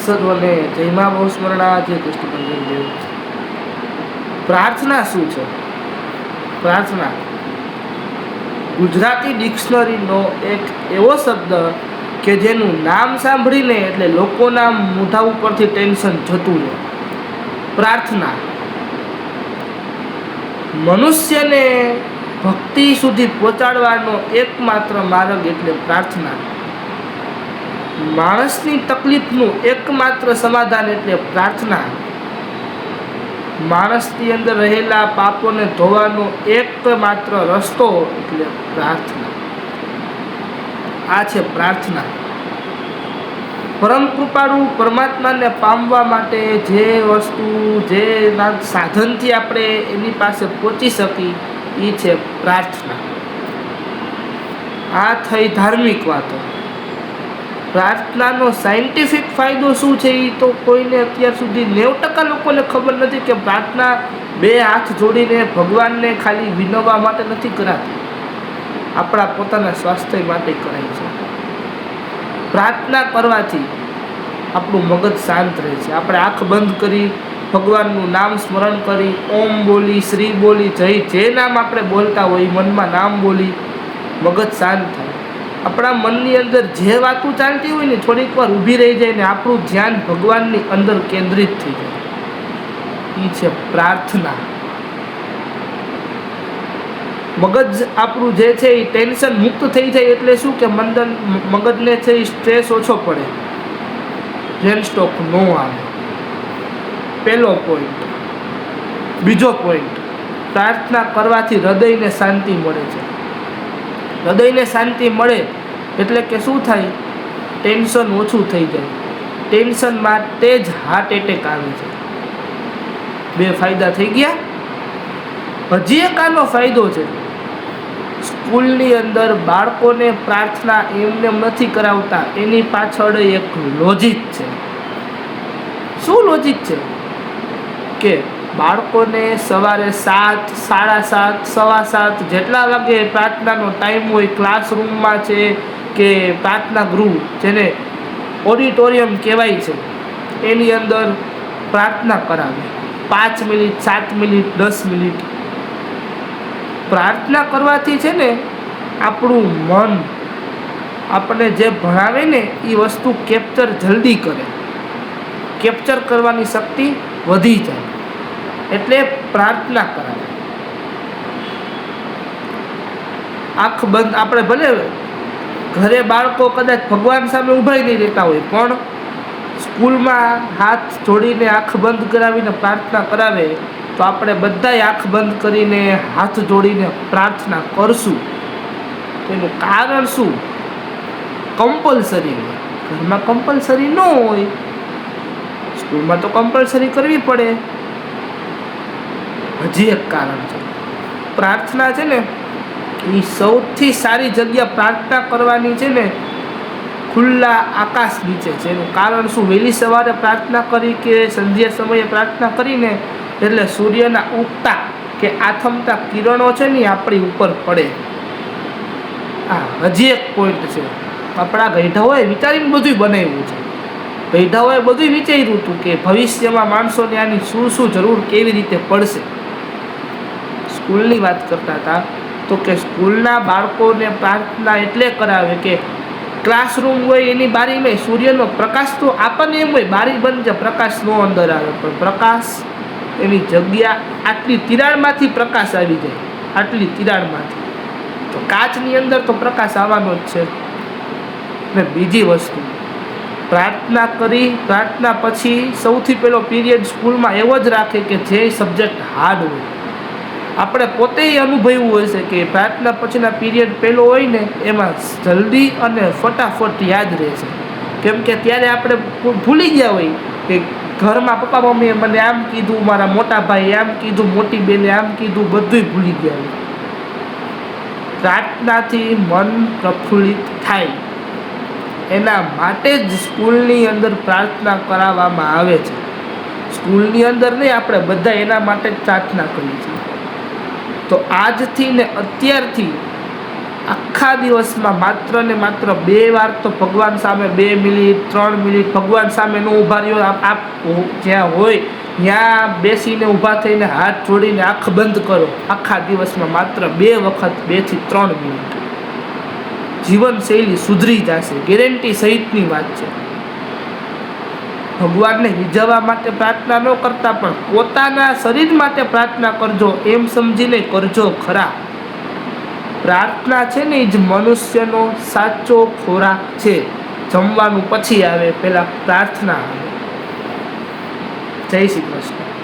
સર્વને જય મા બહુ સ્મરણા જય કૃષ્ણ દેવ। પ્રાર્થના શું છે? પ્રાર્થના ગુજરાતી ડિક્શનરીનો એક એવો શબ્દ કે જેનું નામ સાંભળીને એટલે લોકોના મોઢા ઉપરથી ટેન્શન જતું રહે। પ્રાર્થના મનુષ્યને ભક્તિ સુધી પહોંચાડવાનો એકમાત્ર માર્ગ એટલે પ્રાર્થના। માણસની તકલીફનું એકમાત્ર સમાધાન એટલે પ્રાર્થના। માણસની અંદર રહેલા પાપોને ધોવાનો એકમાત્ર રસ્તો એટલે પ્રાર્થના। આ છે પ્રાર્થના। પરમ કૃપાળુ પરમાત્માને પામવા માટે જે વસ્તુ જે સાધનથી આપણે એની પાસે પહોંચી શકી એ છે પ્રાર્થના। આ થઈ ધાર્મિક વાતો। પ્રાર્થનાનો સાયન્ટિફિક ફાયદો શું છે એ તો કોઈને અત્યાર સુધી 90% લોકોને ખબર નથી કે પ્રાર્થના બે હાથ જોડીને ભગવાનને ખાલી વિનવવા માટે નથી કરાતી, આપણા પોતાના સ્વાસ્થ્ય માટે કરાય છે। પ્રાર્થના કરવાથી આપણું મગજ શાંત રહે છે। આપણે આંખ બંધ કરી ભગવાનનું નામ સ્મરણ કરી ઓમ બોલી, શ્રી બોલી, જય જે નામ આપણે બોલતા હોય મનમાં નામ બોલી મગજ શાંત થાય। આપણા મનની અંદર જે વાતો ચાલતી હોય ને થોડીક વાર ઊભી રહી જાય ને આપણું ધ્યાન ભગવાનની અંદર કેન્દ્રિત થઈ જાય। એ છે પ્રાર્થના। મગજ આપણું જે છે એ ટેન્શન મુક્ત થઈ જાય એટલે શું કે મગજને છે એ સ્ટ્રેસ ઓછો પડે, બ્રેન સ્ટ્રોક ન આવે। પહેલો પોઈન્ટ। બીજો પોઈન્ટ, પ્રાર્થના કરવાથી હૃદયને શાંતિ મળે છે। હૃદયને શાંતિ મળે એટલે કે શું થાય? ટેન્શન ઓછું થઈ જાય। ટેન્શન માટે જ હાર્ટ એટેક આવે છે। બે ફાયદા થઈ ગયા। હજી એક આનો ફાયદો છે, સ્કૂલની અંદર બાળકોને પ્રાર્થના એમને નથી કરાવતા, એની પાછળ એક લોજિક છે। શું લોજિક છે? કે બાળકોને સવારે 7, 7:30, 7:15 જેટલા વાગે પ્રાર્થનાનો ટાઈમ હોય, ક્લાસરૂમમાં છે કે પ્રાર્થના ગૃહ જેને ઓડિટોરિયમ કહેવાય છે એની અંદર પ્રાર્થના કરાવે। 5 મિનિટ, 7 મિનિટ, 10 મિનિટ પ્રાર્થના કરવાથી છે ને આપણું મન આપણને જે ભણાવે ને એ વસ્તુ કેપ્ચર જલ્દી કરે, કેપ્ચર કરવાની શક્તિ વધી જાય એટલે પ્રાર્થના કરાવે। આંખ બંધ, આપણે ભલે ઘરે બાળકો કદાચ ભગવાન સામે ઊભા નહીં રહેતા હોય પણ સ્કૂલમાં હાથ જોડીને આંખ બંધ કરાવીને પ્રાર્થના કરાવે તો આપણે બધાય આંખ બંધ કરીને હાથ જોડીને પ્રાર્થના કરશું। એનું કારણ શું? કમ્પલસરી હોય, ઘરમાં કમ્પલસરી ન હોય, સ્કૂલમાં તો કમ્પલસરી કરવી પડે। હજી એક કારણ છે, પ્રાર્થના છે ને એ સૌથી સારી જગ્યા પ્રાર્થના કરવાની છે ને ખુલ્લા આકાશ નીચે છે। એનું કારણ શું? વહેલી સવારે પ્રાર્થના કરી કે સંધ્યા સમયે પ્રાર્થના કરીને એટલે સૂર્યના ઉગતા કે આથમતા કિરણો છે ને આપણી ઉપર પડે। હજી એક પોઈન્ટ છે, આપણા ગઈઢાઓએ વિચારીને બધું બનાવ્યું છે। ગઈઢાઓએ બધું વિચાર્યું હતું કે ભવિષ્યમાં માણસોને આની શું જરૂર કેવી રીતે પડશે। સ્કૂલની વાત કરતા હતા તો કે સ્કૂલના બાળકોને પ્રાર્થના એટલે કરાવે કે ક્લાસરૂમ હોય એની બારીમાં સૂર્યનો પ્રકાશ તો આપણને એમ હોય બારી બંધ છે પ્રકાશ નો અંદર આવે, પણ પ્રકાશ એની જગ્યા આટલી તિરાડમાંથી પ્રકાશ આવી જાય, આટલી તિરાડમાંથી તો કાચની અંદર તો પ્રકાશ આવવાનો જ છે। ને બીજી વસ્તુ, પ્રાર્થના કરી પ્રાર્થના પછી સૌથી પહેલો પીરિયડ સ્કૂલમાં એવો જ રાખે કે જે સબ્જેક્ટ હાર્ડ હોય। આપણે પોતે અનુભવ્યું હોય છે કે પ્રાર્થના પછીના પીરિયડ પહેલો હોય ને એમાં જલ્દી અને ફટાફટ યાદ રહે છે, કેમ કે ત્યારે આપણે ભૂલી ગયા હોય કે ઘરમાં પપ્પા મમ્મીએ મને આમ કીધું, મારા મોટા ભાઈએ આમ કીધું, મોટી બેને આમ કીધું, બધું ભૂલી ગયા હોય। પ્રાર્થનાથી મન પ્રફુલ્લિત થાય એના માટે જ સ્કૂલની અંદર પ્રાર્થના કરાવવામાં આવે છે। સ્કૂલની અંદર નહીં, આપણે બધા એના માટે જ પ્રાર્થના કરીએ છીએ। તો આજથી ને અત્યારથી આખા દિવસમાં માત્ર ને માત્ર 2 વાર તો ભગવાન સામે 2 મિનિટ 3 મિનિટ ભગવાન સામે ન ઊભા રહ્યો. આપ જ્યાં હોય ત્યાં બેસીને ઊભા થઈને હાથ જોડીને આંખ બંધ કરો. આખા દિવસમાં માત્ર 2 વખત 2 થી 3 મિનિટ. જીવનશૈલી સુધરી જશે, ગેરંટી સહિતની વાત છે. ભગવાનને રીઝવવા માટે પ્રાર્થના ન કરતા પણ પોતાના શરીર માટે પ્રાર્થના કરજો એમ સમજીને કરજો ખરા. પ્રાર્થના છે ને એ જ મનુષ્યનો સાચો ખોરાક છે. જમવાનું પછી આવે, પહેલા પ્રાર્થના આવે. જય શ્રી કૃષ્ણ.